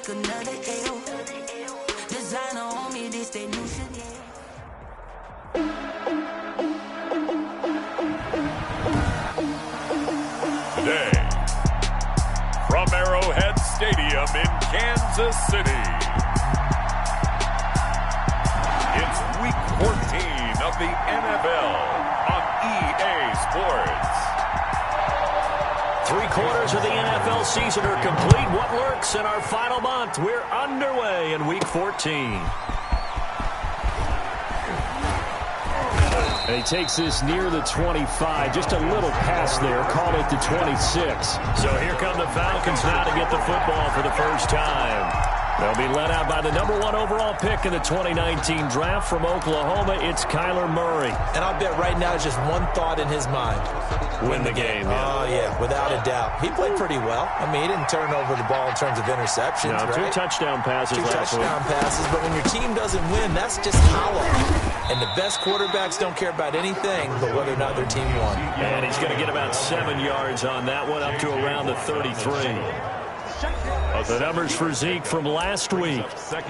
take another L. Designer on me, this they new shit. Today, from Arrowhead Stadium in Kansas City, it's Week 14 of the NFL on EA Sports. 3/4 of the NFL season are complete. What lurks in our final month? We're underway in Week 14. And he takes this near the 25. Just a little pass there. Call it the 26. So here come the Falcons now to get the football for the first time. They'll be led out by the #1 overall pick in the 2019 draft from Oklahoma. It's Kyler Murray. And I'll bet right now just one thought in his mind. Win the game. Oh, yeah, without a doubt. He played pretty well. I mean, he didn't turn over the ball in terms of interceptions, No, right? 2 touchdown passes last week. 2 touchdown passes, but when your team doesn't win, that's just hollow. And the best quarterbacks don't care about anything but whether or not their team won. And he's going to get about 7 yards on that one, up to around the 33. The numbers for Zeke from last week: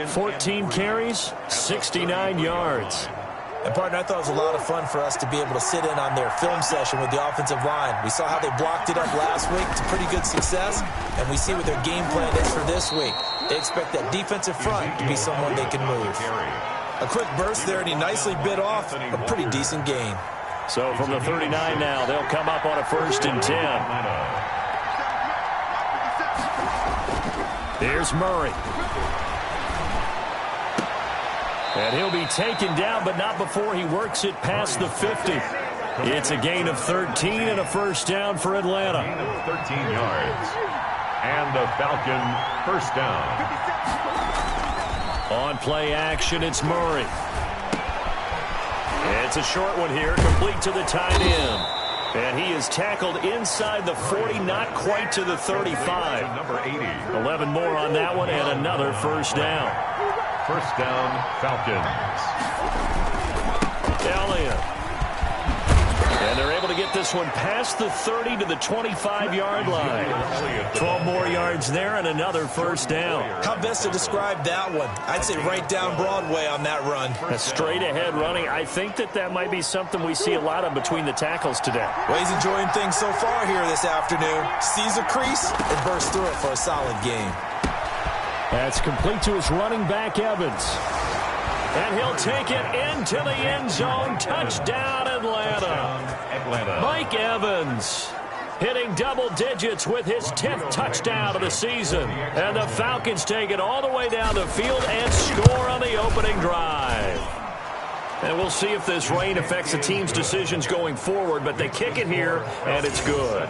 14 carries, 69 yards. And, partner, I thought it was a lot of fun for us to be able to sit in on their film session with the offensive line. We saw how they blocked it up last week to pretty good success, and we see what their game plan is for this week. They expect that defensive front to be someone they can move. A quick burst there, and he nicely bit off a pretty decent gain. So from the 39 now, they'll come up on a 1st and 10. Here's Murray. And he'll be taken down, but not before he works it past the 50. It's a gain of 13 and a 1st down for Atlanta. Gain of 13 yards. And the Falcon 1st down. On play action, it's Murray. It's a short one here, complete to the tight end. And he is tackled inside the 40, not quite to the 35. Number 80. 11 more on that one, and another 1st down. 1st down, Falcons. Elliott. And they're able to get this one past the 30 to the 25-yard line. 12 more yards there and another 1st down. How best to describe that one? I'd say right down Broadway on that run. A straight-ahead running. I think that might be something we see a lot of between the tackles today. Well, he's enjoying things so far here this afternoon. Sees a crease and bursts through it for a solid game. That's complete to his running back, Evans. And he'll take it into the end zone. Touchdown, Atlanta. Mike Evans hitting double digits with his 10th touchdown of the season. And the Falcons take it all the way down the field and score on the opening drive. And we'll see if this rain affects the team's decisions going forward, but they kick it here, and it's good.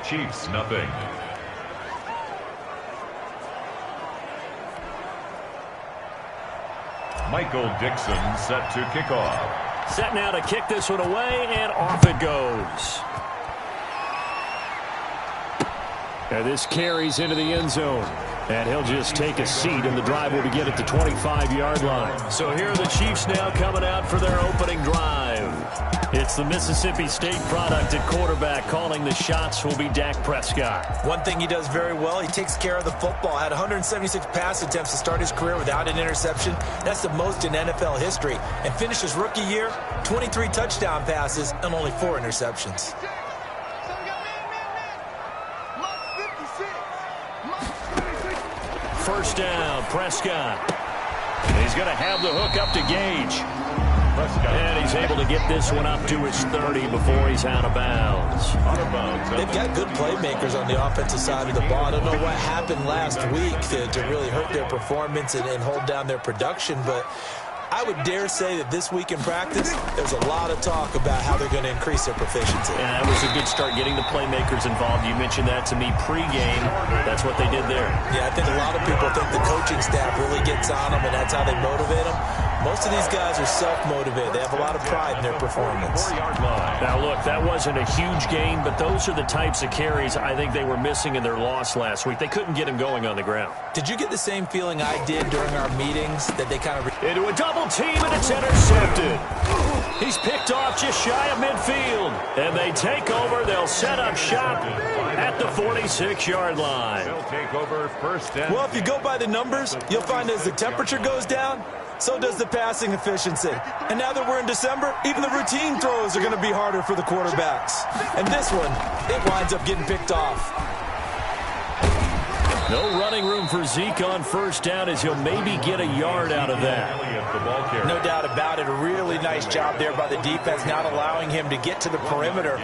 Chiefs, nothing. Michael Dixon set to kick off. Set now to kick this one away, and off it goes. And this carries into the end zone. And he'll just take a seat, and the drive will begin at the 25-yard line. So here are the Chiefs now coming out for their opening drive. It's the Mississippi State product at quarterback. Calling the shots will be Dak Prescott. One thing he does very well, he takes care of the football. Had 176 pass attempts to start his career without an interception. That's the most in NFL history. And finished his rookie year, 23 touchdown passes and only 4 interceptions. First down, Prescott. He's going to have the hook up to Gage. And he's able to get this one up to his 30 before he's out of bounds. They've got good playmakers on the offensive side of the ball. I don't know what happened last week to really hurt their performance and hold down their production, but I would dare say that this week in practice, there's a lot of talk about how they're going to increase their proficiency. And that was a good start, getting the playmakers involved. You mentioned that to me pregame. That's what they did there. Yeah, I think a lot of people think the coaching staff really gets on them, and that's how they motivate them. Most of these guys are self-motivated. They have a lot of pride in their performance. Now, look, that wasn't a huge gain, but those are the types of carries I think they were missing in their loss last week. They couldn't get him going on the ground. Did you get the same feeling I did during our meetings that they kind of... Into a double team, and it's intercepted. He's picked off just shy of midfield. And they take over. They'll set up shop at the 46-yard line. They'll take over first down. Well, if you go by the numbers, you'll find as the temperature goes down, so does the passing efficiency. And now that we're in December, even the routine throws are going to be harder for the quarterbacks. And this one, it winds up getting picked off. No running room for Zeke on first down as he'll maybe get a yard out of that. No doubt about it. A really nice job there by the defense, not allowing him to get to the perimeter.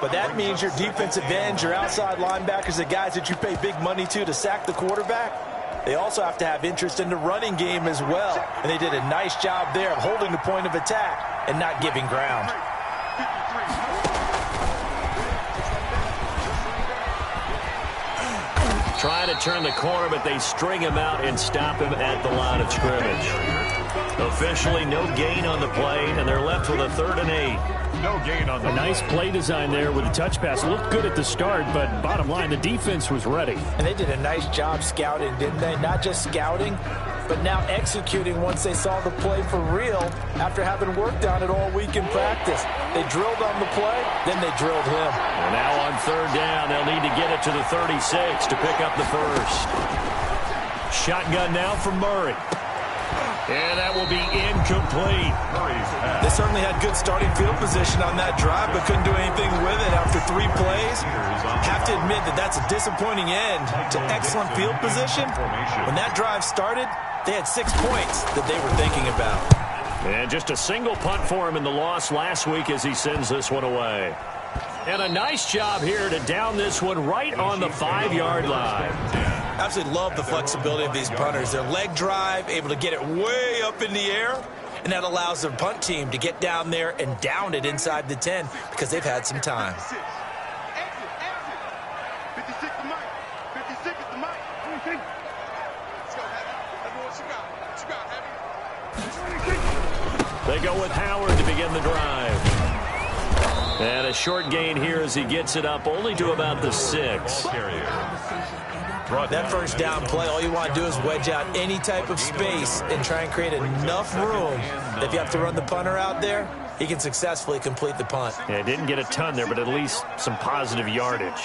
But that means your defensive ends, your outside linebackers, the guys that you pay big money to sack the quarterback, they also have to have interest in the running game as well. And they did a nice job there of holding the point of attack and not giving ground. Trying to turn the corner, but they string him out and stop him at the line of scrimmage. Officially, no gain on the play, and they're left with a 3rd and 8. No gain on the A nice play design there with the touch pass. Looked good at the start, but bottom line, the defense was ready. And they did a nice job scouting, didn't they? Not just scouting, but now executing once they saw the play for real after having worked on it all week in practice. They drilled on the play, then they drilled him. And now on 3rd down, they'll need to get it to the 36 to pick up the first. Shotgun now from Murray. And that will be incomplete. They certainly had good starting field position on that drive, but couldn't do anything with it after 3 plays. Have to admit that that's a disappointing end to excellent field position. When that drive started, they had 6 points that they were thinking about. And just a single punt for him in the loss last week as he sends this one away. And a nice job here to down this one right on the 5-yard line. Absolutely love the flexibility of these punters. Their leg drive, able to get it way up in the air, and that allows their punt team to get down there and down it inside the 10 because they've had some time. They go with Howard to begin the drive. And a short gain here as he gets it up only to about the 6. That first down play, all you want to do is wedge out any type of space and try and create enough room that if you have to run the punter out there, he can successfully complete the punt. Yeah, didn't get a ton there, but at least some positive yardage.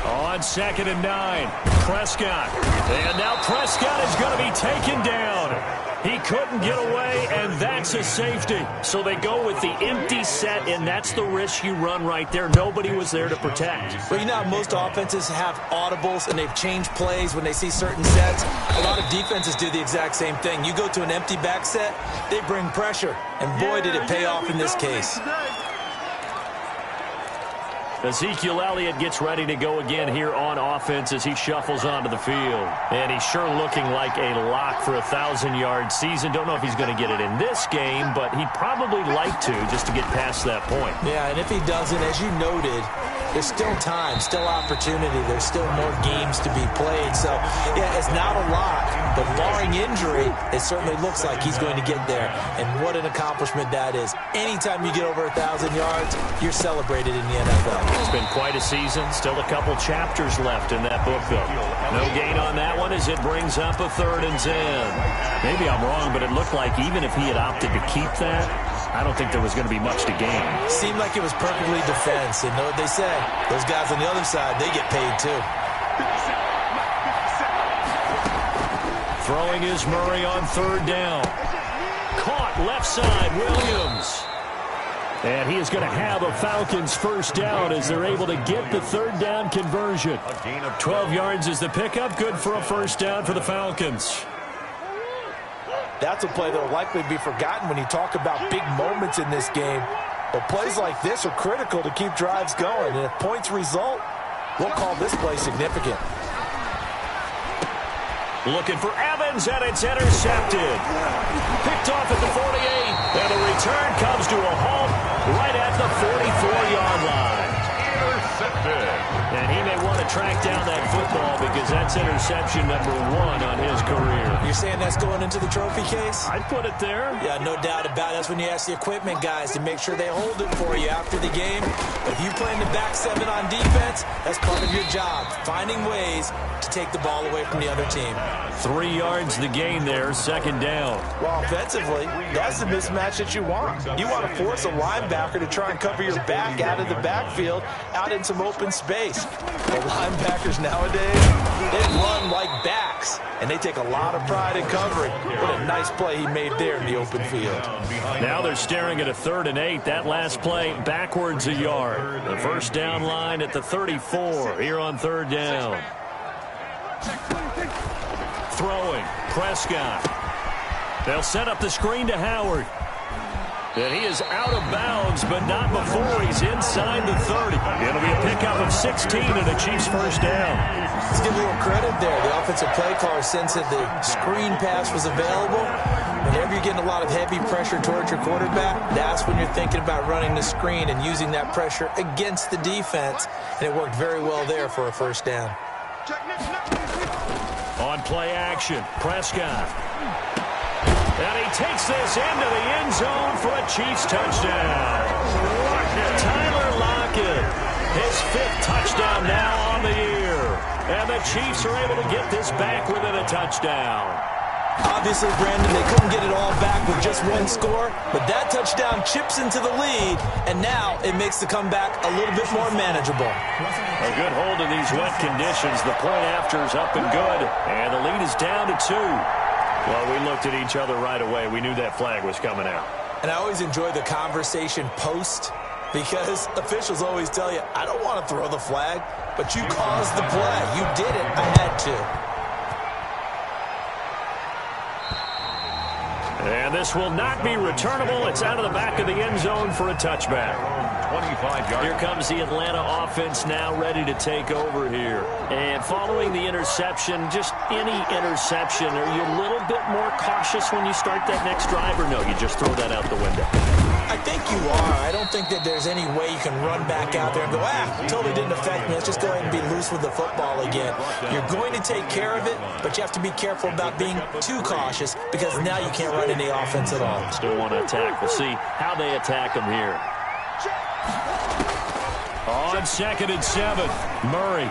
On 2nd and 9, Prescott. And now Prescott is going to be taken down. He couldn't get away, and that's a safety. So they go with the empty set, and that's the risk you run right there. Nobody was there to protect. Well, you know how most offenses have audibles, and they've changed plays when they see certain sets. A lot of defenses do the exact same thing. You go to an empty back set, they bring pressure, and boy, did it pay off in this case. Ezekiel Elliott gets ready to go again here on offense as he shuffles onto the field. And he's sure looking like a lock for a 1,000-yard season. Don't know if he's going to get it in this game, but he'd probably like to just to get past that point. Yeah, and if he doesn't, as you noted, there's still time, still opportunity. There's still more games to be played. So, yeah, it's not a lock, but barring injury, it certainly looks like he's going to get there. And what an accomplishment that is. Anytime you get over 1,000 yards, you're celebrated in the NFL. It's been quite a season. Still a couple chapters left in that book, though. No gain on that one as it brings up a 3rd and 10. Maybe I'm wrong, but it looked like even if he had opted to keep that, I don't think there was going to be much to gain. Seemed like it was perfectly defense. And know what they say? Those guys on the other side, they get paid too. Throwing is Murray on 3rd down. Caught left side, Williams. And he is going to have a Falcons first down as they're able to get the 3rd down conversion. 12 yards is the pickup. Good for a first down for the Falcons. That's a play that will likely be forgotten when you talk about big moments in this game. But plays like this are critical to keep drives going. And if points result, we'll call this play significant. Looking for Evans, and it's intercepted. Picked off at the 48, and the return comes to a halt right at the 44-yard line. Intercepted. And he may want to track down that football because that's interception number 1 on his career. You're saying that's going into the trophy case? I'd put it there. Yeah, no doubt about it. That's when you ask the equipment guys to make sure they hold it for you after the game. If you play in the back 7 on defense, that's part of your job, finding ways to take the ball away from the other team. 3 yards the gain there, second down. Well, offensively, that's the mismatch that you want. You want to force a linebacker to try and cover your back out of the backfield, out in some open space. The linebackers nowadays, they run like backs, and they take a lot of pride in covering. What a nice play he made there in the open field. Now they're staring at a 3rd and 8. That last play backwards a yard. The first down line at the 34 here on 3rd down. Throwing, Prescott. They'll set up the screen to Howard. And he is out of bounds, but not before he's inside the 30. It'll be a pickup of 16 and a Chiefs first down. Let's give a little credit there. The offensive play caller sensed that the screen pass was available. Whenever you're getting a lot of heavy pressure towards your quarterback, that's when you're thinking about running the screen and using that pressure against the defense. And it worked very well there for a first down. On play action, Prescott. And he takes this into the end zone for a Chiefs touchdown. Tyler Lockett, his 5th touchdown now on the year. And the Chiefs are able to get this back within a touchdown. Obviously, Brandon, they couldn't get it all back with just 1 score, but that touchdown chips into the lead, and now it makes the comeback a little bit more manageable. A good hold in these wet conditions. The point after is up and good, and the lead is down to 2. Well, we looked at each other right away. We knew that flag was coming out. And I always enjoy the conversation post because officials always tell you, I don't want to throw the flag, but you caused the play. You did it. I had to. And this will not be returnable. It's out of the back of the end zone for a touchback. 25 yards. Here comes the Atlanta offense now ready to take over here. And following the interception, just any interception, are you a little bit more cautious when you start that next drive, or no, you just throw that out the window? I think you are. I don't think that there's any way you can run back out there and go, totally didn't affect me. Let's just go ahead and be loose with the football again. You're going to take care of it, but you have to be careful about being too cautious because now you can't run any offense at all. Still want to attack. We'll see how they attack them here. On 2nd and 7, Murray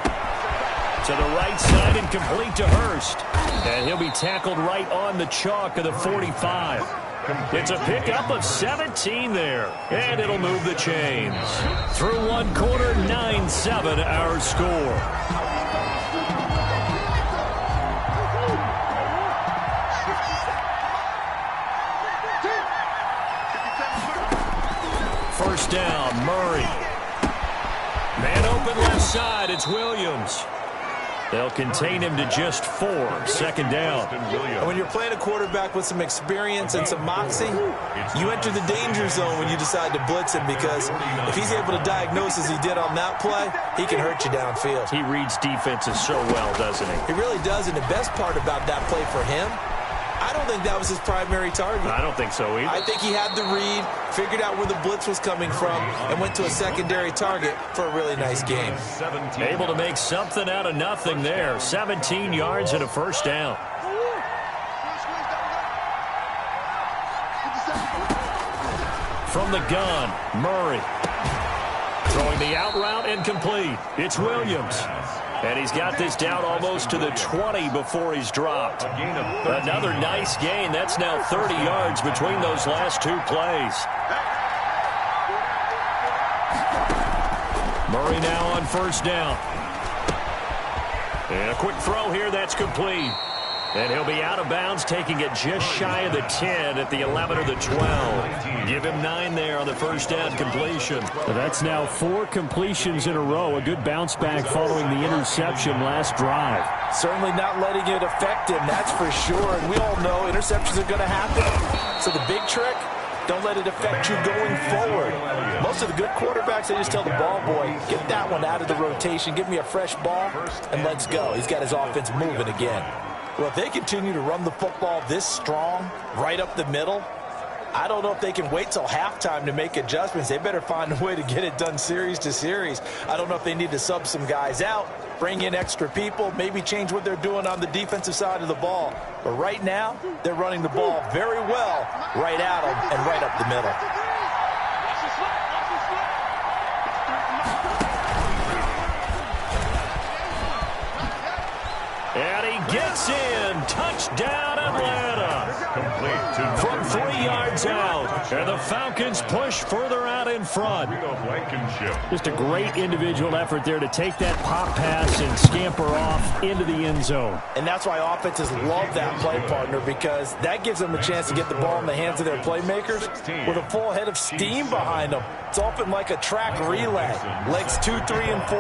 to the right side and complete to Hurst. And he'll be tackled right on the chalk of the 45. It's a pickup of 17 there, and it'll move the chains. Through 1 quarter, 9-7 our score. First down, Murray. Man open left side, it's Williams. They'll contain him to just 4. 2nd down. And when you're playing a quarterback with some experience and some moxie, you enter the danger zone when you decide to blitz him because if he's able to diagnose as he did on that play, he can hurt you downfield. He reads defenses so well, doesn't he? He really does, and the best part about that play for him, I don't think that was his primary target. I don't think so either. I think he had the read, figured out where the blitz was coming from, and went to a secondary target for a really nice game. Able to make something out of nothing there. 17 yards and a first down. From the gun, Murray. Throwing the out route incomplete. It's Williams. And he's got this down almost to the 20 before he's dropped. Another nice gain. That's now 30 yards between those last 2 plays. Murray now on first down. And a quick throw here. That's complete. And he'll be out of bounds, taking it just shy of the 10 at the 11 or the 12. Give him 9 there on the first down completion. So that's now 4 completions in a row. A good bounce back following the interception last drive. Certainly not letting it affect him, that's for sure. And we all know interceptions are going to happen. So the big trick, don't let it affect you going forward. Most of the good quarterbacks, they just tell the ball boy, get that one out of the rotation, give me a fresh ball, and let's go. He's got his offense moving again. Well, if they continue to run the football this strong, right up the middle, I don't know if they can wait till halftime to make adjustments. They better find a way to get it done series to series. I don't know if they need to sub some guys out, bring in extra people, maybe change what they're doing on the defensive side of the ball. But right now, they're running the ball very well right at them and right up the middle. And he gets in. Touchdown, Atlanta. Complete to From 3 yards out. And the Falcons push further out in front. Just a great individual effort there to take that pop pass and scamper off into the end zone. And that's why offenses love that play, partner, because that gives them a chance to get the ball in the hands of their playmakers with a full head of steam behind them. It's often like a track relay. Legs 2, 3, and 4.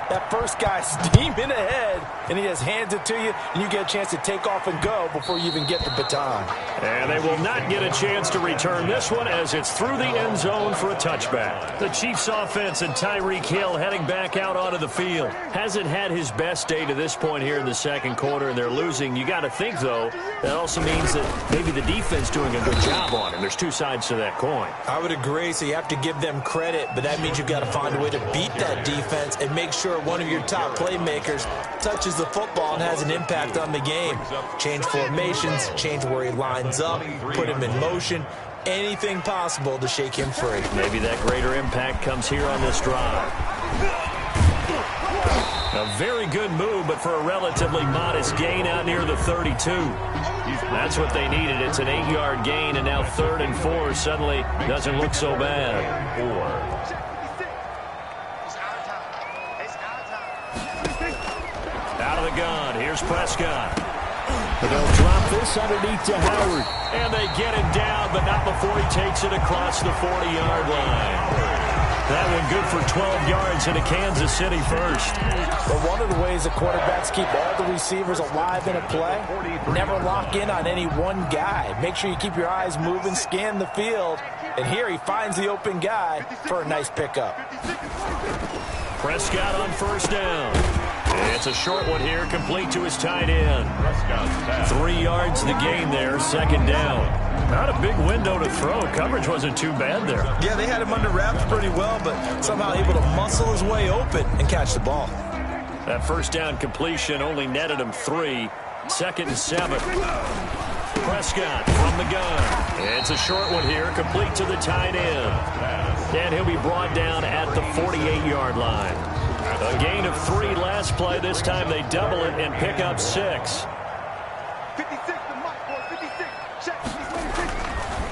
That first guy steaming ahead, and he just hands it to you, and you get a chance to take off and go before you even get the baton. And they will not get a chance to return this one as it's through the end zone for a touchback. The Chiefs offense and Tyreek Hill heading back out onto the field. Hasn't had his best day to this point here in the second quarter, and they're losing. You got to think, though, that also means that maybe the defense doing a good job on him. There's two sides to that coin. I would agree, so you have to give them credit, but that means you've got to find a way to beat that defense and make sure one of your top playmakers touches the football and has an impact on the game. Change formations, change where he lines up, put him in motion, anything possible to shake him free. Maybe that greater impact comes here on this drive. A very good move, but for a relatively modest gain out near the 32. That's what they needed. It's an 8-yard gain, and now 3rd and 4 suddenly doesn't look so bad. Out of the gun, here's Prescott. They'll drop this underneath to Howard. And they get him down, but not before he takes it across the 40-yard line. That one good for 12 yards into Kansas City first. But one of the ways the quarterbacks keep all the receivers alive in a play, never lock in on any one guy. Make sure you keep your eyes moving, scan the field. And here he finds the open guy for a nice pickup. Prescott on first down. It's a short one here, complete to his tight end. 3 yards the gain there, second down. Not a big window to throw. Coverage wasn't too bad there. Yeah, they had him under wraps pretty well, but somehow able to muscle his way open and catch the ball. That first down completion only netted him 3. 2nd and 7. Prescott from the gun. It's a short one here, complete to the tight end. And he'll be brought down at the 48-yard line. A gain of 3 last play. This time they double it and pick up 6.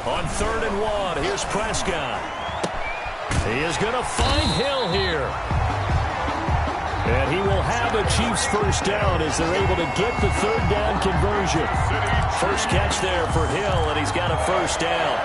On 3rd and 1, here's Prescott. He is going to find Hill here. And he will have a Chiefs first down as they're able to get the 3rd down conversion. First catch there for Hill, and he's got a first down.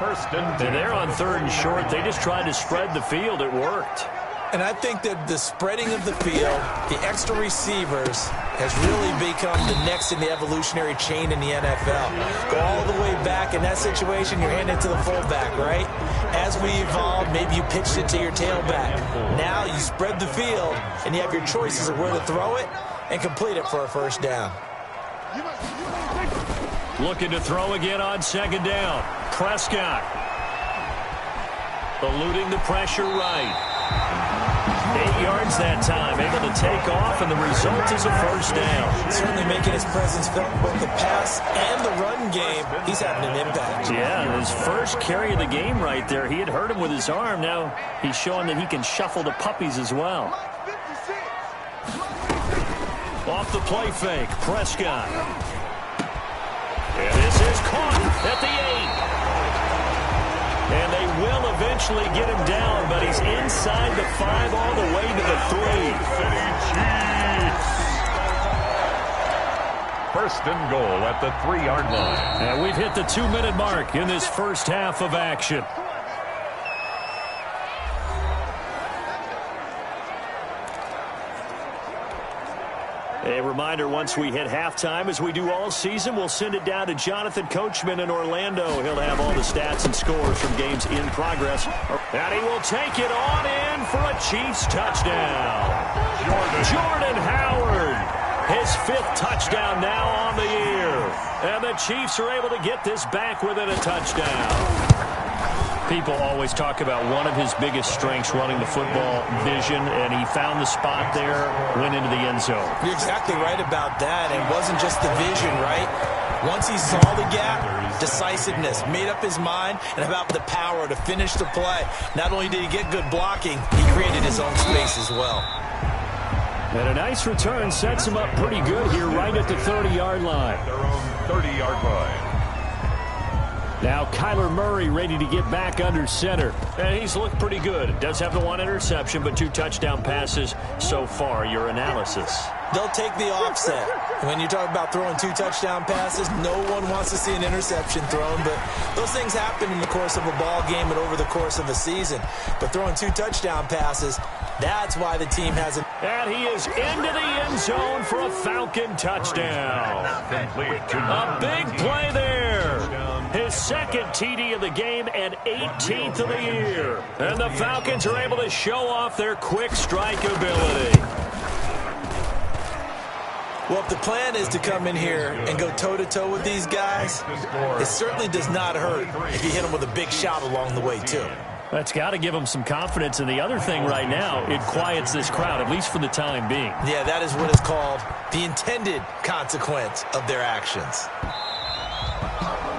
And they're on 3rd and short. They just tried to spread the field. It worked. And I think that the spreading of the field, the extra receivers, has really become the next in the evolutionary chain in the NFL. Go all the way back in that situation, you're handing it to the fullback, right? As we evolved, maybe you pitched it to your tailback. Now you spread the field, and you have your choices of where to throw it and complete it for a first down. Looking to throw again on 2nd down. Prescott. Eluding the pressure right. 8 yards that time, able to take off, and the result is a first down. Certainly making his presence felt in both the pass and the run game. He's having an impact. Yeah, his first carry of the game right there. He had hurt him with his arm. Now he's showing that he can shuffle the puppies as well. Off the play fake, Prescott. And this is caught at the 8. And they will eventually get him down, but he's inside the 5 all the way to the 3. First and goal at the 3-yard line. And we've hit the 2-minute mark in this first half of action. A reminder, once we hit halftime, as we do all season, we'll send it down to Jonathan Coachman in Orlando. He'll have all the stats and scores from games in progress. And he will take it on in for a Chiefs touchdown. Jordan Howard, his 5th touchdown now on the year. And the Chiefs are able to get this back within a touchdown. People always talk about one of his biggest strengths running the football, vision, and he found the spot there, went into the end zone. You're exactly right about that. It wasn't just the vision, right? Once he saw the gap, decisiveness, made up his mind, and about the power to finish the play. Not only did he get good blocking, he created his own space as well. And a nice return sets him up pretty good here right at the 30-yard line. Their own 30-yard line. Now Kyler Murray ready to get back under center. And he's looked pretty good. Does have the one interception, but 2 touchdown passes so far. Your analysis. They'll take the offset. When you talk about throwing 2 touchdown passes, no one wants to see an interception thrown, but those things happen in the course of a ball game and over the course of a season. But throwing 2 touchdown passes, that's why the team hasn't. And he is into the end zone for a Falcon touchdown. A big play there. His second TD of the game and 18th of the year. And the Falcons are able to show off their quick strike ability. Well, if the plan is to come in here and go toe-to-toe with these guys, it certainly does not hurt if you hit them with a big shot along the way, too. That's got to give them some confidence. And the other thing right now, it quiets this crowd, at least for the time being. Yeah, that is what is called the intended consequence of their actions.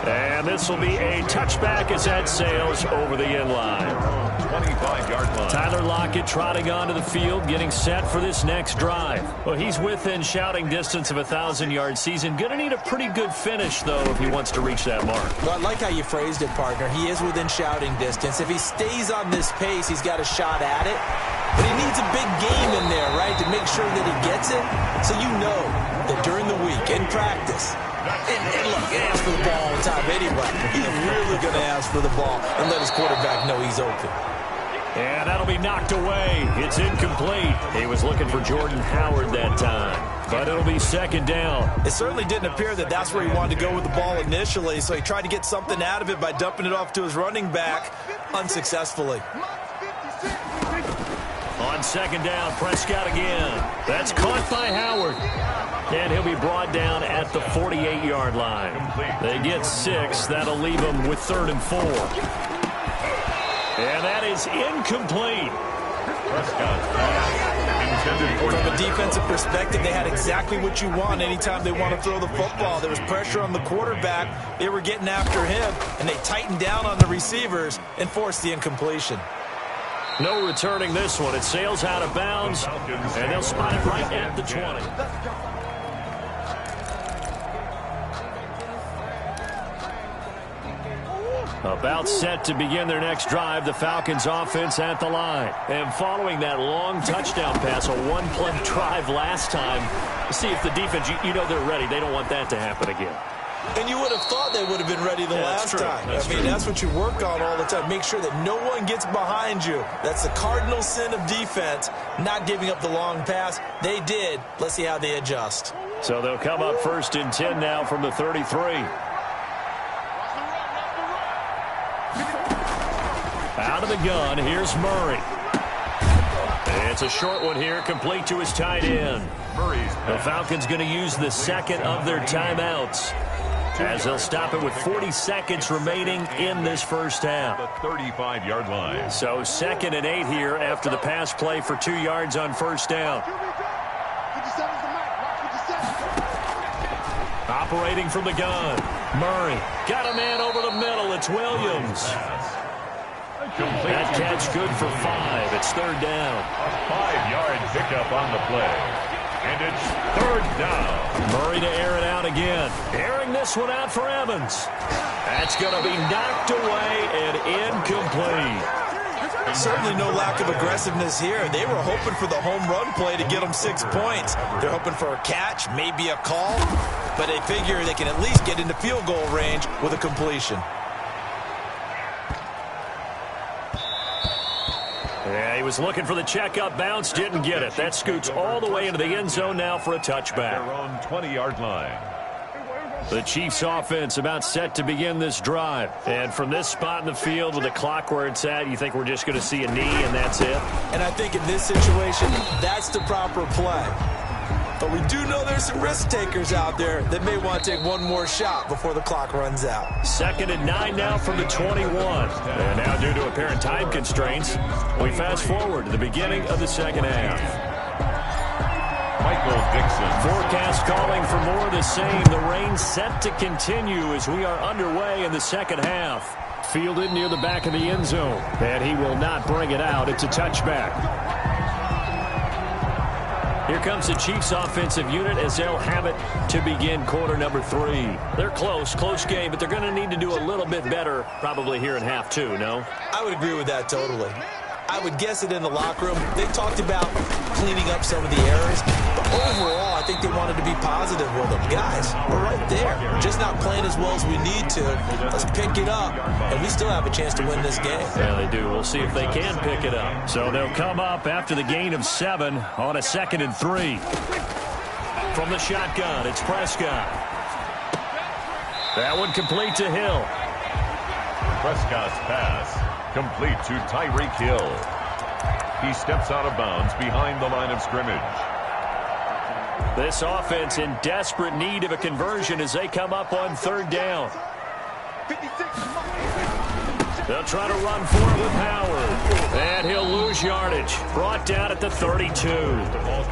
And this will be a touchback as that sails over the end line. 25-yard line. Tyler Lockett trotting onto the field, getting set for this next drive. Well, he's within shouting distance of a 1,000-yard season. Going to need a pretty good finish, though, if he wants to reach that mark. Well, I like how you phrased it, partner. He is within shouting distance. If he stays on this pace, he's got a shot at it. But he needs a big game in there, right, to make sure that he gets it. So you know that during the week, in practice, and look, he asks for the ball all the time anyway. He's really going to ask for the ball and let his quarterback know he's open. And that'll be knocked away. It's incomplete. He was looking for Jordan Howard that time. But it'll be second down. It certainly didn't appear that that's where he wanted to go with the ball initially, so he tried to get something out of it by dumping it off to his running back unsuccessfully. On second down, Prescott again. That's caught by Howard. And he'll be brought down at the 48-yard line. They get 6. That'll leave them with 3rd and 4. And that is incomplete. From a defensive perspective, they had exactly what you want anytime they want to throw the football. There was pressure on the quarterback. They were getting after him, and they tightened down on the receivers and forced the incompletion. No returning this one. It sails out of bounds, and they'll spot it right at the 20. About set to begin their next drive, the Falcons offense at the line. And following that long touchdown pass, a one-play drive last time, see if the defense, you know they're ready. They don't want that to happen again. And you would have thought they would have been ready the last time. That's what you work on all the time. Make sure that no one gets behind you. That's the cardinal sin of defense, not giving up the long pass. They did. Let's see how they adjust. So they'll come up 1st and 10 now from the 33. Out of the gun, here's Murray. It's a short one here, complete to his tight end. The Falcons going to use the second of their timeouts, as they'll stop it with 40 seconds remaining in this first half. The 35-yard line. So 2nd and 8 here after the pass play for 2 yards on first down. Operating from the gun, Murray got a man over the middle. It's Williams. That catch good for 5. It's 3rd down. A 5-yard pickup on the play. And it's 3rd down. Murray to air it out again. Airing this one out for Evans. That's going to be knocked away and incomplete. Certainly no lack of aggressiveness here. They were hoping for the home run play to get them 6 points. They're hoping for a catch, maybe a call, but they figure they can at least get into field goal range with a completion. Yeah, he was looking for the checkup bounce, didn't get it. That scoots all the way into the end zone now for a touchback. Their own 20-yard line. The Chiefs offense about set to begin this drive. And from this spot in the field with the clock where it's at, you think we're just going to see a knee and that's it? And I think in this situation, that's the proper play. But we do know there's some risk takers out there that may want to take one more shot before the clock runs out. 2nd and 9 now from the 21. And now due to apparent time constraints, we fast forward to the beginning of the second half. Michael Dixon. Forecast calling for more of the same. The rain set to continue as we are underway in the second half. Fielded near the back of the end zone. And he will not bring it out. It's a touchback. Here comes the Chiefs offensive unit as they'll have it to begin quarter number 3. They're close game, but they're going to need to do a little bit better probably here in half 2, no? I would agree with that totally. I would guess it in the locker room. They talked about cleaning up some of the errors, but overall, I think they wanted to be positive with them. Guys, we're right there. Just not playing as well as we need to. Let's pick it up, and we still have a chance to win this game. Yeah, they do. We'll see if they can pick it up. So they'll come up after the gain of 7 on a 2nd and 3. From the shotgun, it's Prescott. That one complete to Hill. Prescott's pass complete to Tyreek Hill. He steps out of bounds behind the line of scrimmage. This offense in desperate need of a conversion as they come up on 3rd down. They'll try to run for it with Howard. And he'll lose yardage. Brought down at the 32.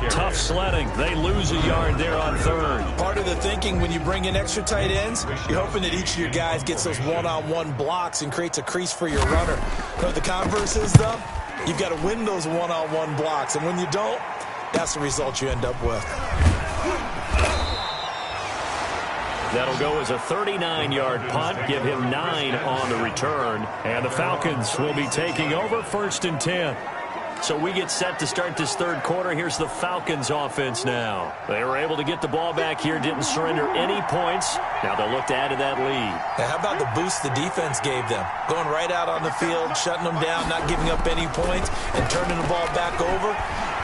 Tough sledding. They lose a yard there on 3rd. Part of the thinking when you bring in extra tight ends, you're hoping that each of your guys gets those one-on-one blocks and creates a crease for your runner. You know what the converse is, though? You've got to win those one-on-one blocks. And when you don't, that's the result you end up with. That'll go as a 39-yard punt, give him 9 on the return. And the Falcons will be taking over 1st and 10. So we get set to start this 3rd quarter. Here's the Falcons offense now. They were able to get the ball back here, didn't surrender any points. Now they'll look to add to that lead. Now, how about the boost the defense gave them? Going right out on the field, shutting them down, not giving up any points, and turning the ball back over.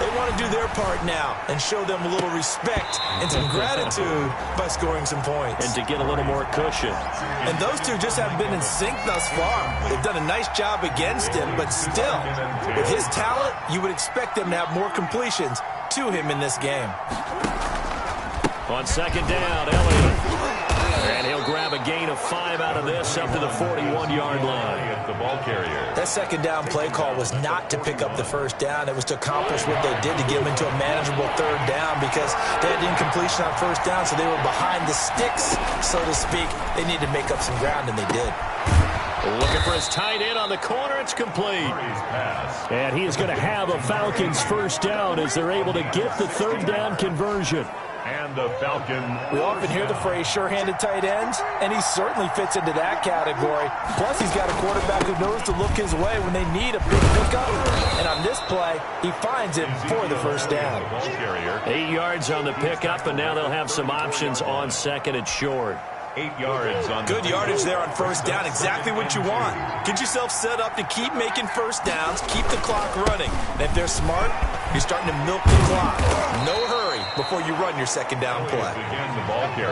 They want to do their part now and show them a little respect and some gratitude by scoring some points. And to get a little more cushion. And those two just haven't been in sync thus far. They've done a nice job against him, but still, with his talent, you would expect them to have more completions to him in this game. On 2nd down, Elliott. And he'll grab a gain of 5 out of this up to the 41-yard line. The ball carrier. That 2nd down play call was not to pick up the 1st down. It was to accomplish what they did to get them into a manageable 3rd down because they had incompletion on 1st down, so they were behind the sticks, so to speak. They needed to make up some ground, and they did. Looking for his tight end on the corner. It's complete. And he is going to have a Falcons 1st down as they're able to get the 3rd down conversion. And the Falcon. We often hear the phrase sure-handed tight ends, and he certainly fits into that category. Plus, he's got a quarterback who knows to look his way when they need a big pickup. And on this play, he finds it for the 1st down. 8 yards on the pickup, and now they'll have some options on 2nd and short. 8 yards on good yardage there on 1st down. Exactly what you want. Get yourself set up to keep making 1st downs, keep the clock running. And if they're smart, you're starting to milk the clock. No hurry before you run your 2nd down play.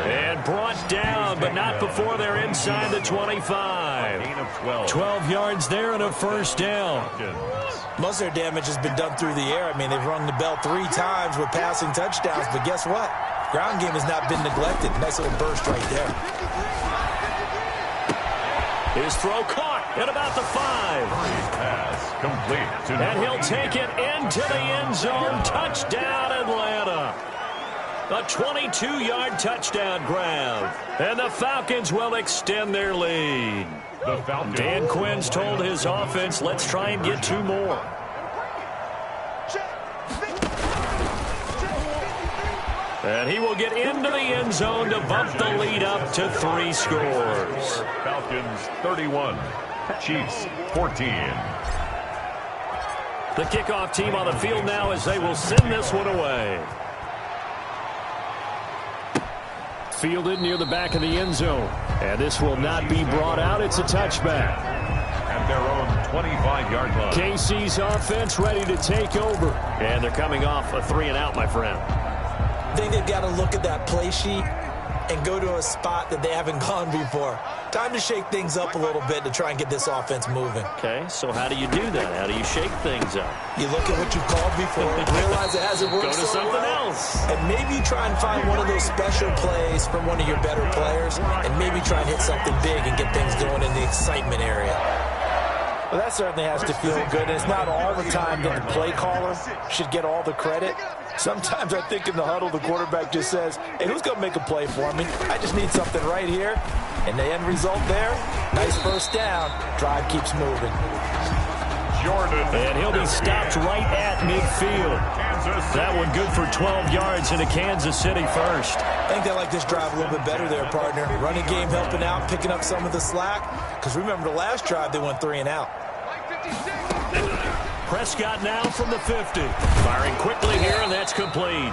And brought down, but not before they're inside the 25. 12 yards there and a 1st down. Most of their damage has been done through the air. I mean, they've rung the bell 3 times with passing touchdowns, but guess what? Ground game has not been neglected. Nice little burst right there. His throw caught at about the 5. Pass complete to and he'll take it into the end zone. Touchdown, Atlanta. A 22-yard touchdown grab. And the Falcons will extend their lead. Dan Quinn's told his offense, let's try and get 2 more. And he will get into the end zone to bump the lead up to 3 scores. Falcons 31, Chiefs 14. The kickoff team on the field now as they will send this one away. Fielded near the back of the end zone. And this will not be brought out. It's a touchback. At their own 25-yard line. KC's offense ready to take over. And they're coming off a 3-and-out, my friend. I think they've got to look at that play sheet and go to a spot that they haven't gone before. Time to shake things up a little bit to try and get this offense moving. Okay, so how do you do that? How do you shake things up? You look at what you called before, realize it hasn't worked Go to so something well, else. and maybe try and find one of those special plays from one of your better players, and maybe try and hit something big and get things going in the excitement area. Well, that certainly has to feel good. And it's not all the time that the play caller should get all the credit. Sometimes I think in the huddle, the quarterback just says, hey, who's going to make a play for me? I just need something right here. And the end result there, nice first down. Drive keeps moving. And he'll be stopped right at midfield. That one good for 12 yards into Kansas City first. I think they like this drive a little bit better there, partner. Running game helping out, picking up some of the slack. Because remember the last drive, they went 3 and out. Prescott now from the 50. Firing quickly here, and that's complete.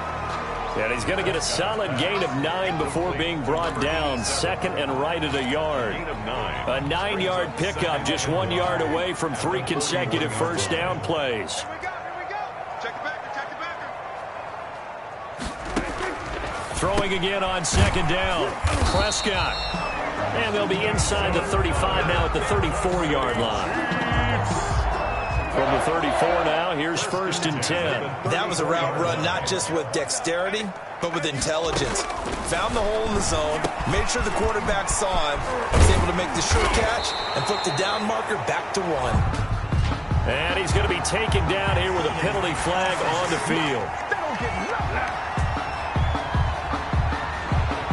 And he's going to get a solid gain of 9 before being brought down. Second and right at a yard. A 9-yard pickup, just 1 yard away from 3 consecutive first down plays. Throwing again on second down. Prescott. And they'll be inside the 35 now at the 34-yard line. From the 34 now, here's first and 10. That was a route run not just with dexterity, but with intelligence. Found the hole in the zone, made sure the quarterback saw him, was able to make the sure catch, and flip the down marker back to 1. And he's going to be taken down here with a penalty flag on the field.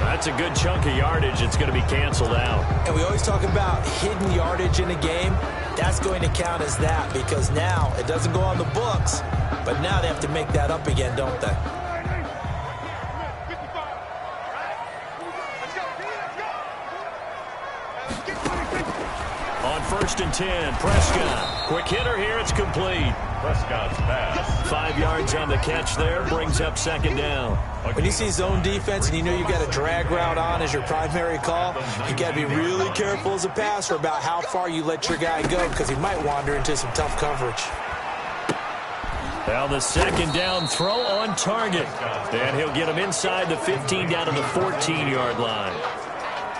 That's a good chunk of yardage. It's going to be canceled out. And we always talk about hidden yardage in a game. That's going to count as that because now it doesn't go on the books, but now they have to make that up again, don't they? On first and 10, Prescott. Quick hitter here. It's complete. Prescott's pass. 5 yards on the catch there. Brings up second down. When you see zone defense and you know you got a drag route on as your primary call, you got to be really careful as a passer about how far you let your guy go because he might wander into some tough coverage. Well, the second down throw on target. And he'll get him inside the 15 down to the 14-yard line.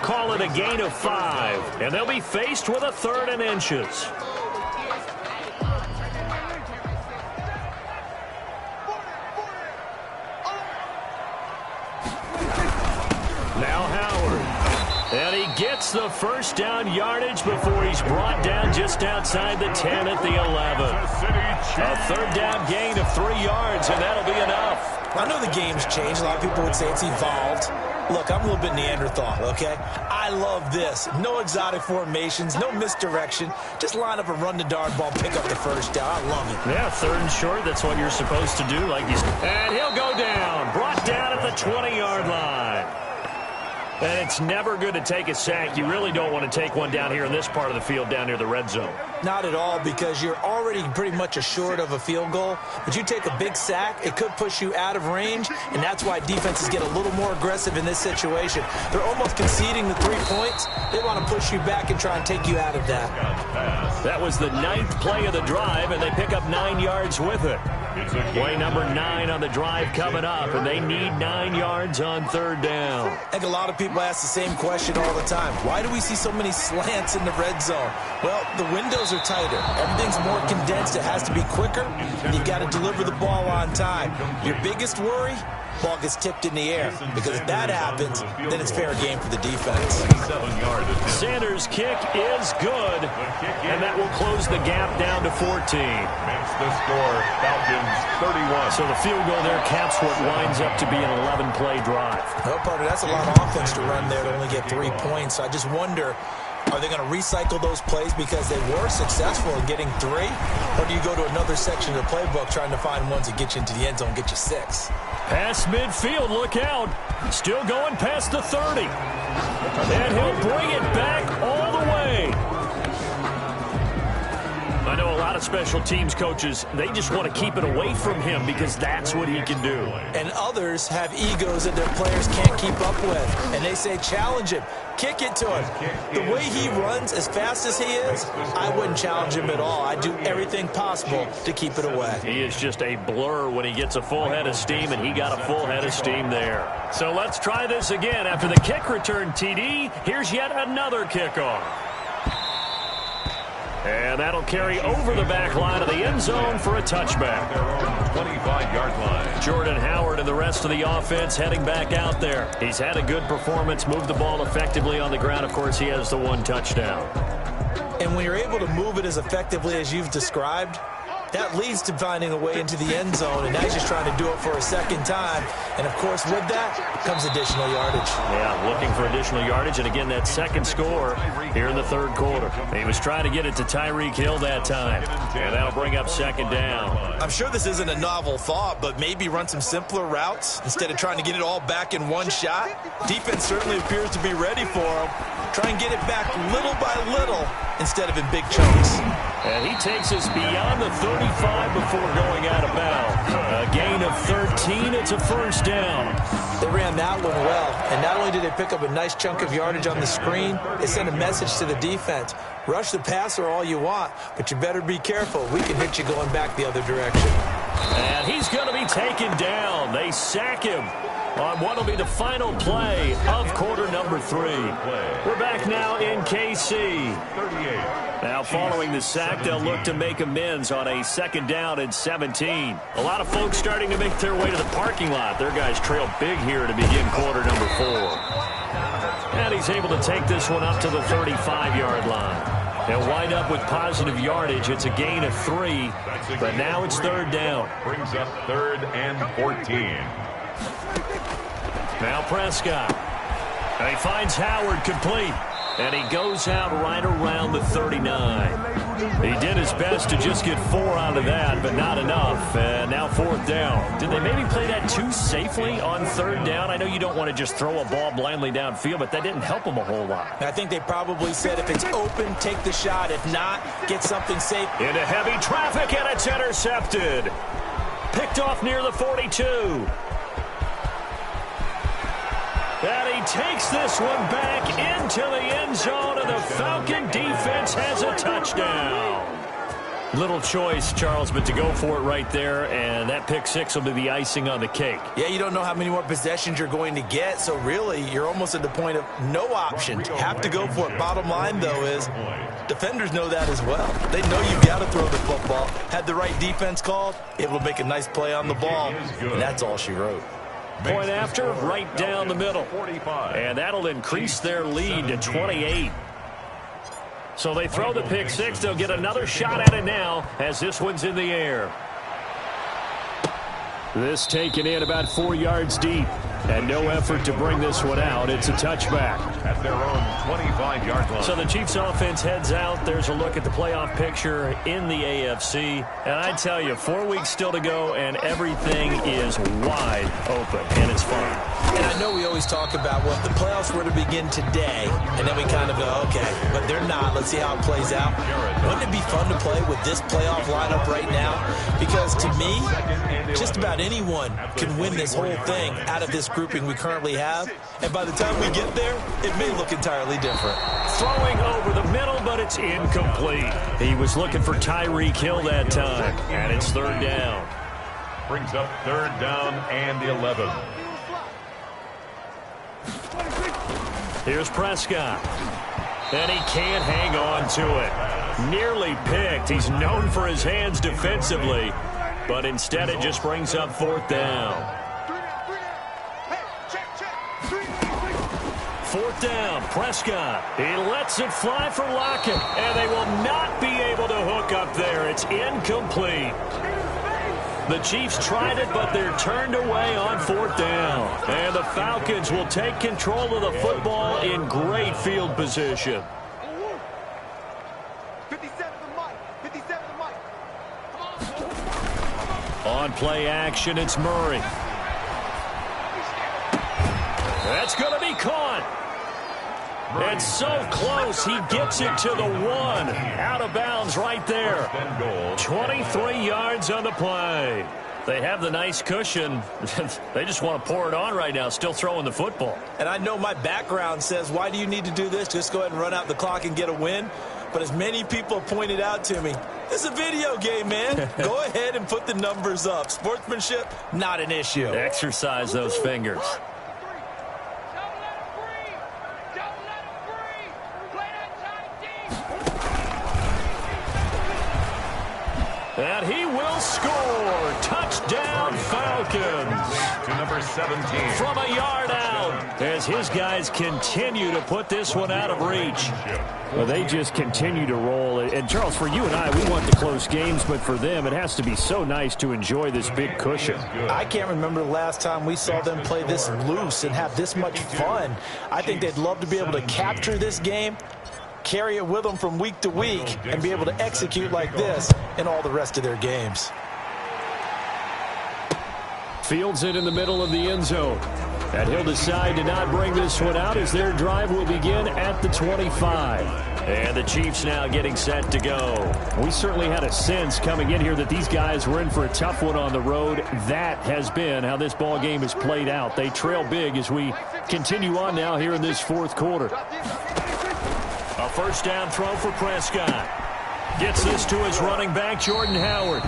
Call it a gain of 5, and they'll be faced with a 3rd and inches. Now Howard. And he gets the first down yardage before he's brought down just outside the 10 at the 11. A 3rd down gain of 3 yards, and that'll be enough. I know the game's changed. A lot of people would say it's evolved. Look, I'm a little bit Neanderthal, okay? I love this. No exotic formations, no misdirection. Just line up a run-to-dart ball, pick up the first down. I love it. Yeah, 3rd and short. That's what you're supposed to do. And he'll go down. Brought down at the 20-yard line. And it's never good to take a sack. You really don't want to take one down here in this part of the field down near the red zone. Not at all, because you're already pretty much assured of a field goal. But you take a big sack, it could push you out of range, and that's why defenses get a little more aggressive in this situation. They're almost conceding the 3 points. They want to push you back and try and take you out of that. That was the 9th play of the drive, and they pick up 9 yards with it. Play number 9 on the drive coming up, and they need 9 yards on 3rd down. I think a lot of people ask the same question all the time. Why do we see so many slants in the red zone? Well, the windows are tighter. Everything's more condensed. It has to be quicker, and you've got to deliver the ball on time. Your biggest worry? Ball gets tipped in the air, because if that happens, then it's fair game for the defense. Sanders' kick is good, and that will close the gap down to 14. Makes the score Falcons 31. So the field goal there caps what winds up to be an 11-play drive. Well, partner, that's a lot of offense to run there to only get 3 points. So I just wonder, are they going to recycle those plays because they were successful in getting 3? Or do you go to another section of the playbook trying to find ones that get you into the end zone, get you 6? Past midfield, look out. Still going past the 30. And he'll bring it back all the way. I know a lot of special teams coaches, they just want to keep it away from him because that's what he can do. And others have egos that their players can't keep up with. And they say, challenge him. Kick it to him. The way he runs as fast as he is, I wouldn't challenge him at all. I'd do everything possible to keep it away. He is just a blur when he gets a full head of steam, and he got a full head of steam there. So let's try this again. After the kick return TD, here's yet another kickoff. And that'll carry over the back line of the end zone for a touchback. 25-yard line. Jordan Howard and the rest of the offense heading back out there. He's had a good performance, moved the ball effectively on the ground. Of course, he has the one touchdown. And when you're able to move it as effectively as you've described, that leads to finding a way into the end zone, and now he's just trying to do it for a second time. And, of course, with that comes additional yardage. Yeah, looking for additional yardage, and again, that second score here in the third quarter. He was trying to get it to Tyreek Hill that time, and that'll bring up second down. I'm sure this isn't a novel thought, but maybe run some simpler routes instead of trying to get it all back in one shot. Defense certainly appears to be ready for him. Try and get it back little by little instead of in big chunks. And he takes us beyond the 35 before going out of bounds. A gain of 13. It's a first down. They ran that one well, and not only did they pick up a nice chunk of yardage on the screen, they sent a message to the defense. Rush the passer all you want, but you better be careful. We can hit you going back the other direction. And he's going to be taken down. They sack him on what will be the final play of quarter number 3. We're back now in KC. Now following the sack, they'll look to make amends on a second down and 17. A lot of folks starting to make their way to the parking lot. Their guys trail big here to begin quarter number 4. And he's able to take this one up to the 35-yard line. They'll wind up with positive yardage. It's a gain of 3, but now it's third down. Brings up third and 14. Now Prescott. And he finds Howard complete. And he goes out right around the 39. He did his best to just get 4 out of that, but not enough. And now fourth down. Did they maybe play that too safely on third down? I know you don't want to just throw a ball blindly downfield, but that didn't help them a whole lot. I think they probably said if it's open, take the shot. If not, get something safe. Into heavy traffic, and it's intercepted. Picked off near the 42. And he takes this one back into the end zone, and the Falcon defense has a touchdown. Little choice, Charles, but to go for it right there, and that pick 6 will be the icing on the cake. Yeah, you don't know how many more possessions you're going to get, so really you're almost at the point of no option. Have to go for it. Bottom line, though, is defenders know that as well. They know you've got to throw the football. Had the right defense called, able to make a nice play on the ball, and that's all she wrote. Point after, right down the middle. And that'll increase their lead to 28. So they throw the pick 6. They'll get another shot at it now as this one's in the air. This taken in about 4 yards deep. And no effort to bring this one out. It's a touchback. At their own 25-yard line. So the Chiefs offense heads out. There's a look at the playoff picture in the AFC. And I tell you, 4 weeks still to go, and everything is wide open, and it's fun. And I know we always talk about, well, if the playoffs were to begin today, and then we kind of go, okay, but they're not. Let's see how it plays out. Wouldn't it be fun to play with this playoff lineup right now? Because to me, just about anyone can win this whole thing out of this grouping we currently have. And by the time we get there, it may look entirely different. Throwing over the middle, but it's incomplete. He was looking for Tyreek Hill that time, and it's third down. Brings up third down and 11. Here's Prescott. And he can't hang on to it. Nearly picked. He's known for his hands defensively, but instead it just brings up fourth down. Fourth down, Prescott. He lets it fly for Lockett, and they will not be able to hook up there. It's incomplete. The Chiefs tried it, but they're turned away on fourth down. And the Falcons will take control of the football in great field position. 57 to Mike. 57 to Mike. On play action, it's Murray. That's going to be caught. It's so close. He gets it to the 1. Out of bounds right there. 23 yards on the play. They have the nice cushion. They just want to pour it on right now, still throwing the football. And I know my background says, why do you need to do this? Just go ahead and run out the clock and get a win. But as many people pointed out to me, this is a video game, man. Go ahead and put the numbers up. Sportsmanship, not an issue. Exercise those fingers. And he will score. Touchdown, Falcons. To number 17. From a yard out, as his guys continue to put this one out of reach. Well, they just continue to roll. And, Charles, for you and I, we want the close games, but for them, it has to be so nice to enjoy this big cushion. I can't remember the last time we saw them play this loose and have this much fun. I think they'd love to be able to capture this game, carry it with them from week to week, and be able to execute like this in all the rest of their games. Fields it in the middle of the end zone. And he'll decide to not bring this one out as their drive will begin at the 25. And the Chiefs now getting set to go. We certainly had a sense coming in here that these guys were in for a tough one on the road. That has been how this ball game has played out. They trail big as we continue on now here in this fourth quarter. A first down throw for Prescott. Gets this to his running back, Jordan Howard.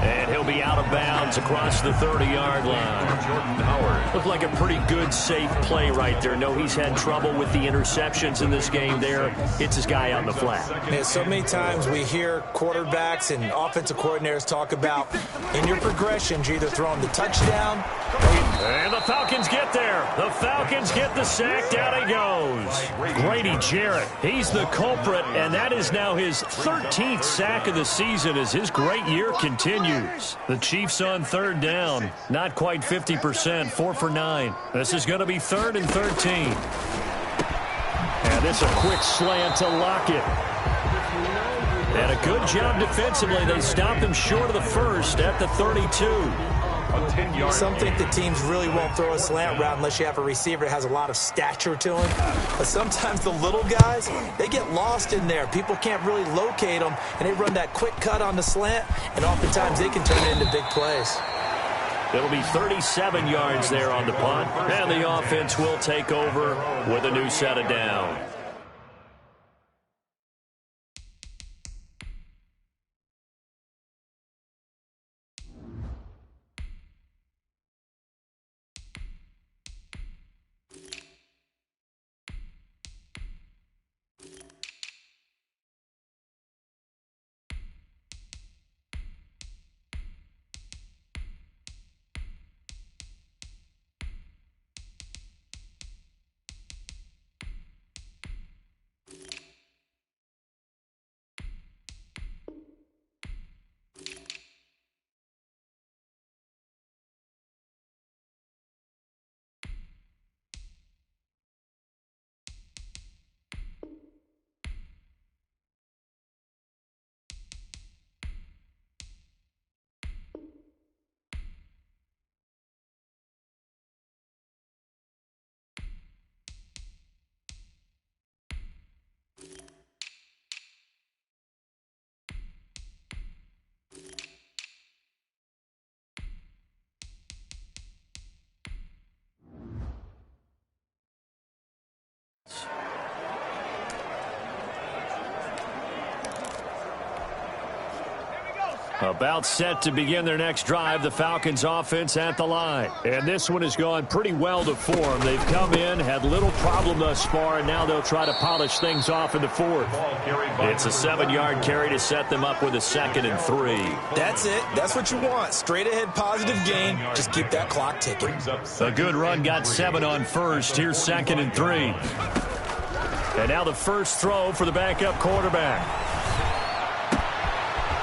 And he'll be out of bounds across the 30-yard line. Jordan Howard. Looked like a pretty good, safe play right there. No, he's had trouble with the interceptions in this game there. Hits his guy on the flat. Man, so many times we hear quarterbacks and offensive coordinators talk about in your progressions, you're either throwing the touchdown. And the Falcons get there. The Falcons get the sack. Down he goes. Grady Jarrett, he's the culprit, and that is now his 13th sack of the season as his great year continues. The Chiefs on third down. Not quite 50%, 4 for 9. This is going to be 3rd and 13. And this a quick slant to Lockett. And a good job defensively. They stopped him short of the first at the 32. Some think the teams really won't throw a slant route unless you have a receiver that has a lot of stature to him. But sometimes the little guys, they get lost in there. People can't really locate them, and they run that quick cut on the slant, and oftentimes they can turn it into big plays. It'll be 37 yards there on the punt, and the offense will take over with a new set of down. About set to begin their next drive, the Falcons offense at the line. And this one has gone pretty well to form. They've come in, had little problem thus far, and now they'll try to polish things off in the fourth. It's a 7-yard carry to set them up with a 2nd and 3. That's it. That's what you want. Straight ahead positive gain. Just keep that clock ticking. A good run got 7 on first. Here's 2nd and 3. And now the first throw for the backup quarterback.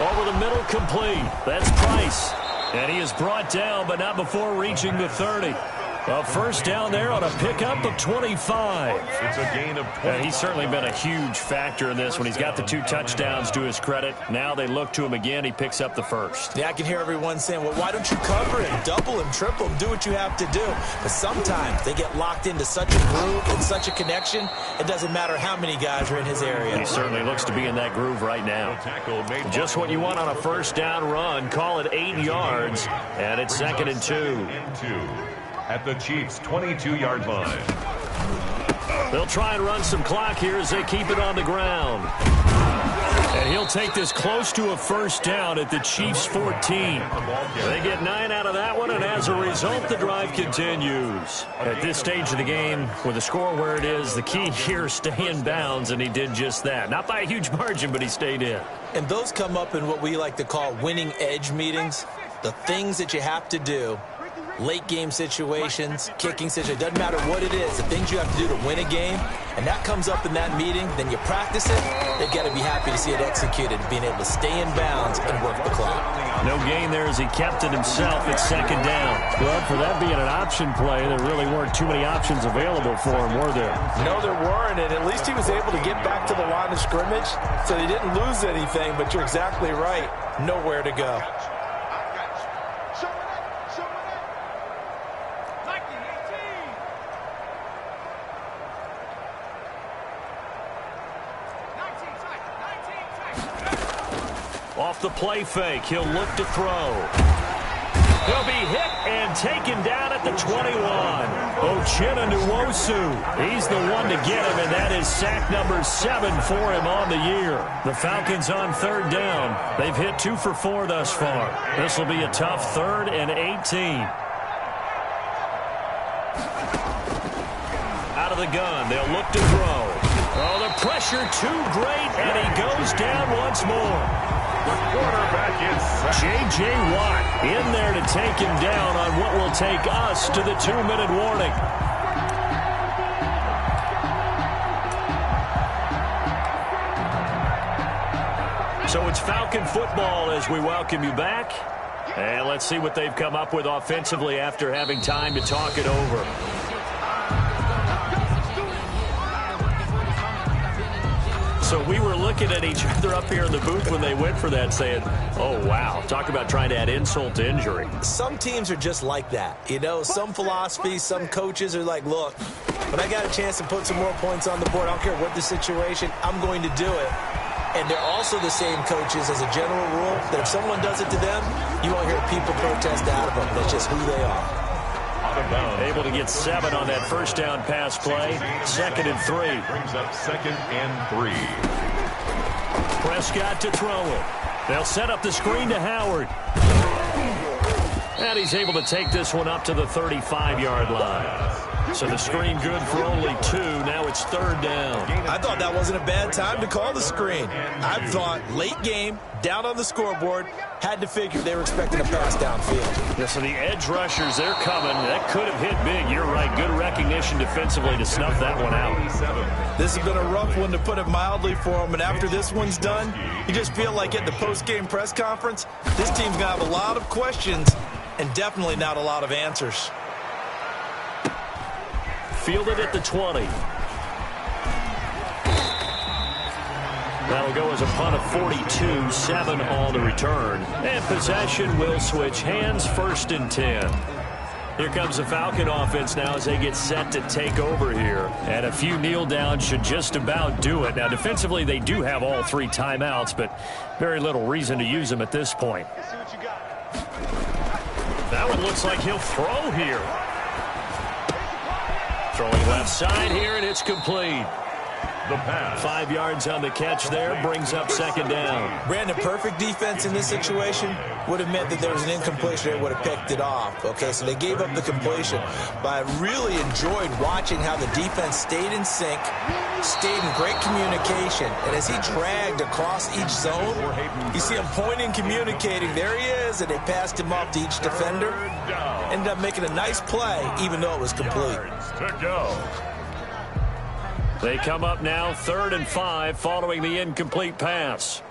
Over the middle, complete. That's Price. And he is brought down, but not before reaching the 30. Well, first down there on a pickup of 25. It's a gain of 20. He's certainly been a huge factor in this when he's got the 2 touchdowns to his credit. Now they look to him again. He picks up the first. Yeah, I can hear everyone saying, well, why don't you cover him, double him, triple him, do what you have to do. But sometimes they get locked into such a groove and such a connection, it doesn't matter how many guys are in his area. He certainly looks to be in that groove right now. Just what you want on a first down run. Call it 8 yards, and it's 2nd and 2. At the Chiefs' 22-yard line. They'll try and run some clock here as they keep it on the ground. And he'll take this close to a first down at the Chiefs' 14. They get 9 out of that one, and as a result, the drive continues. At this stage of the game, with the score where it is, the key here is stay in bounds, and he did just that. Not by a huge margin, but he stayed in. And those come up in what we like to call winning edge meetings. The things that you have to do. Late game situations, kicking situations, doesn't matter what it is, the things you have to do to win a game, and that comes up in that meeting, then you practice it, they've got to be happy to see it executed, being able to stay in bounds and work the clock. No gain there as he kept it himself at 2nd down. Well, for that being an option play, there really weren't too many options available for him, were there? No, there weren't, and at least he was able to get back to the line of scrimmage, so he didn't lose anything, but you're exactly right, nowhere to go. Off the play fake, he'll look to throw. He'll be hit and taken down at the 21. Uchenna Nwosu, he's the one to get him, and that is sack number 7 for him on the year. The Falcons on 3rd down. They've hit 2 for 4 thus far. This will be a tough 3rd and 18. Out of the gun, they'll look to throw. Oh, the pressure too great, and he goes down once more. The quarterback is J.J. Watt in there to take him down on what will take us to the 2-minute warning. So it's Falcon football as we welcome you back. And let's see what they've come up with offensively after having time to talk it over. So we were looking at each other up here in the booth when they went for that saying, oh, wow, talk about trying to add insult to injury. Some teams are just like that. You know, some philosophies, some coaches are like, look, when I got a chance to put some more points on the board, I don't care what the situation, I'm going to do it. And they're also the same coaches as a general rule that if someone does it to them, you won't hear people protest out of them. That's just who they are. Able to get 7 on that first down pass play. 2nd and 3. brings up 2nd and 3. Prescott to throw it. They'll set up the screen to Howard. And he's able to take this one up to the 35-yard line. So the screen good for only 2. Now it's 3rd down. I thought that wasn't a bad time to call the screen. I thought late game, down on the scoreboard, had to figure they were expecting a pass downfield. Yeah, so the edge rushers, they're coming. That could have hit big. You're right. Good recognition defensively to snuff that one out. This has been a rough one, to put it mildly, for him. And after this one's done, you just feel like at the post-game press conference, this team's going to have a lot of questions and definitely not a lot of answers. Fielded at the 20. That'll go as a punt of 42, 7 on the return. And possession will switch hands, 1st and 10. Here comes the Falcon offense now as they get set to take over here. And a few kneel downs should just about do it. Now, defensively, they do have all 3 timeouts, but very little reason to use them at this point. That one looks like he'll throw here. Throwing left side here, and it's complete. The pass. 5 yards on the catch there, brings up 2nd down. Brandon, perfect defense in this situation would have meant that there was an incompletion. They would have picked it off. Okay, so they gave up the completion. But I really enjoyed watching how the defense stayed in sync, stayed in great communication. And as he dragged across each zone, you see him pointing, communicating. There he is, and they passed him off to each defender. Ended up making a nice play, even though it was complete. To go. They come up now 3rd and 5 following the incomplete pass.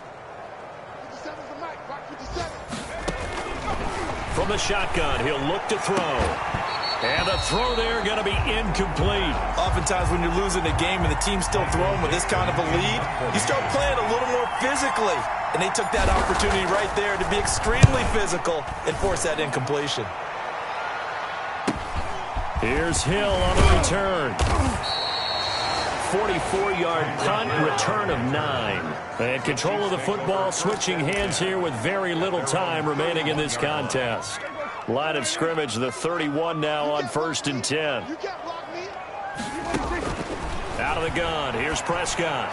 From the shotgun, he'll look to throw. And the throw there going to be incomplete. Oftentimes when you're losing a game and the team's still throwing with this kind of a lead, you start playing a little more physically. And they took that opportunity right there to be extremely physical and force that incompletion. Here's Hill on the return. 44-yard punt, return of 9. And control of the football, switching hands here with very little time remaining in this contest. Line of scrimmage, the 31 now on 1st and 10. Out of the gun, here's Prescott.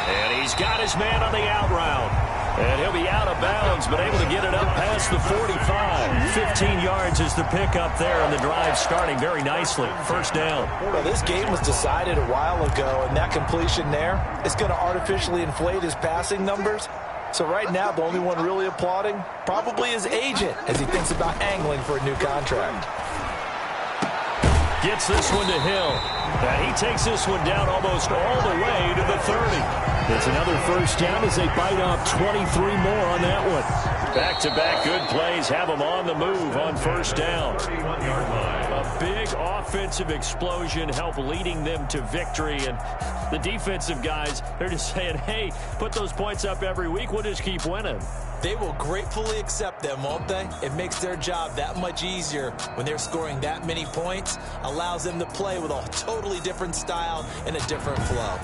And he's got his man on the out route. And he'll be out of bounds, but able to get it up past the 45. 15 yards is the pickup there, and the drive starting very nicely. First down. Well, this game was decided a while ago, and that completion there is going to artificially inflate his passing numbers. So right now, the only one really applauding probably his agent as he thinks about angling for a new contract. Gets this one to Hill. And he takes this one down almost all the way to the 30. It's another first down as they bite off 23 more on that one. Back-to-back good plays have them on the move on first down. A big offensive explosion help leading them to victory. And the defensive guys, they're just saying, hey, put those points up every week. We'll just keep winning. They will gratefully accept them, won't they? It makes their job that much easier when they're scoring that many points. Allows them to play with a totally different style and a different flow.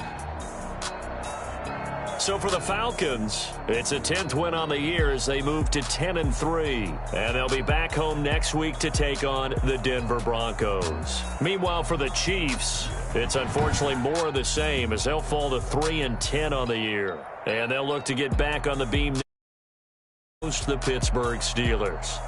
So for the Falcons, it's a 10th win on the year as they move to 10-3. And they'll be back home next week to take on the Denver Broncos. Meanwhile, for the Chiefs, it's unfortunately more of the same as they'll fall to 3-10 on the year. And they'll look to get back on the beam. The Pittsburgh Steelers.